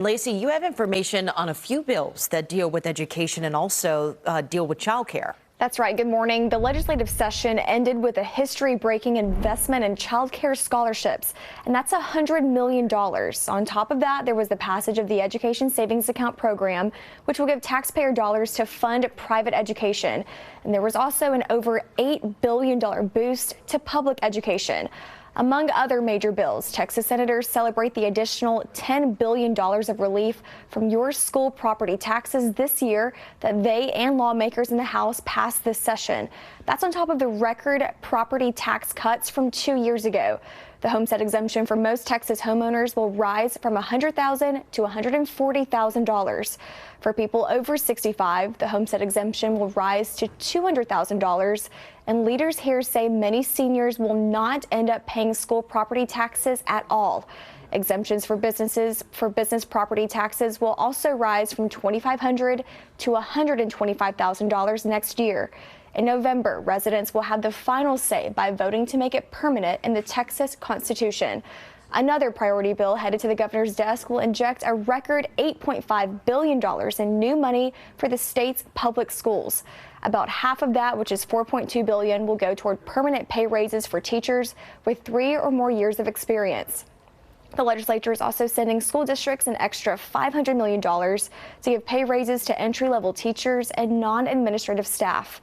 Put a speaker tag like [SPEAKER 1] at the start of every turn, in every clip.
[SPEAKER 1] Lacey, you have information on a few bills that deal with education and also deal with childcare.
[SPEAKER 2] That's right. Good morning. The legislative session ended with a history-breaking investment in child care scholarships, and that's $100 million. On top of that, there was the passage of the Education Savings Account program, which will give taxpayer dollars to fund private education. And there was also an over $8 billion boost to public education. Among other major bills, Texas senators celebrate the additional $10 billion of relief from your school property taxes this year that they and lawmakers in the House passed this session. That's on top of the record property tax cuts from 2 years ago. The homestead exemption for most Texas homeowners will rise from $100,000 to $140,000. For people over 65, the homestead exemption will rise to $200,000. And leaders here say many seniors will not end up paying school property taxes at all. Exemptions for businesses for business property taxes will also rise from $2,500 to $125,000 next year. In November, residents will have the final say by voting to make it permanent in the Texas Constitution. Another priority bill headed to the governor's desk will inject a record $8.5 billion in new money for the state's public schools. About half of that, which is $4.2 billion, will go toward permanent pay raises for teachers with 3 or more years of experience. The legislature is also sending school districts an extra $500 million to give pay raises to entry-level teachers and non-administrative staff.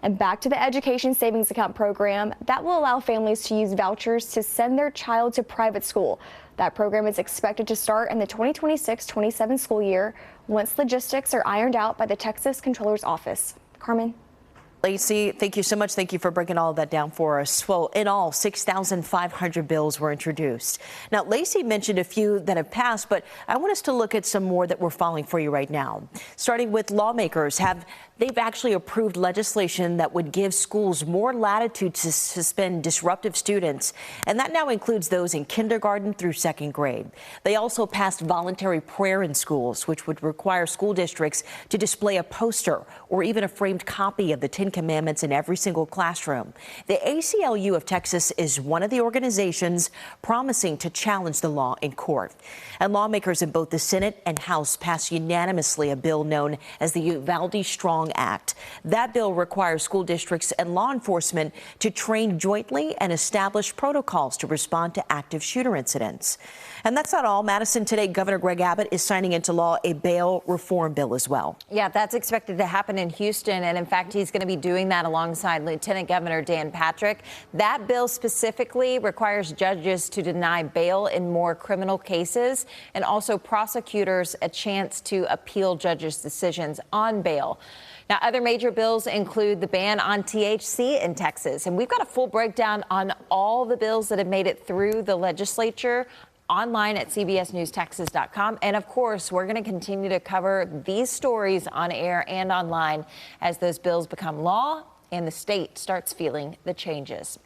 [SPEAKER 2] And back to the Education Savings Account program, that will allow families to use vouchers to send their child to private school. That program is expected to start in the 2026-27 school year once logistics are ironed out by the Texas Comptroller's Office. Carmen.
[SPEAKER 1] Lacey, thank you so much. Thank you for breaking all of that down for us. Well, in all, 6,500 bills were introduced. Now, Lacey mentioned a few that have passed, but I want us to look at some more that we're following for you right now. Starting with lawmakers, they've actually approved legislation that would give schools more latitude to suspend disruptive students, and that now includes those in kindergarten through 2nd grade. They also passed voluntary prayer in schools, which would require school districts to display a poster or even a framed copy of the 10 Commandments in every single classroom. The ACLU of Texas is one of the organizations promising to challenge the law in court. And lawmakers in both the Senate and House passed unanimously a bill known as the Uvalde Strong Act. That bill requires school districts and law enforcement to train jointly and establish protocols to respond to active shooter incidents. And that's not all. Madison, today, Governor Greg Abbott is signing into law a bail reform bill as well.
[SPEAKER 3] Yeah, that's expected to happen in Houston. And in fact, he's going to be doing that alongside Lieutenant Governor Dan Patrick. That bill specifically requires judges to deny bail in more criminal cases and also prosecutors a chance to appeal judges' decisions on bail. Now, other major bills include the ban on THC in Texas. And we've got a full breakdown on all the bills that have made it through the legislature online at cbsnewstexas.com. And of course, we're going to continue to cover these stories on air and online as those bills become law and the state starts feeling the changes.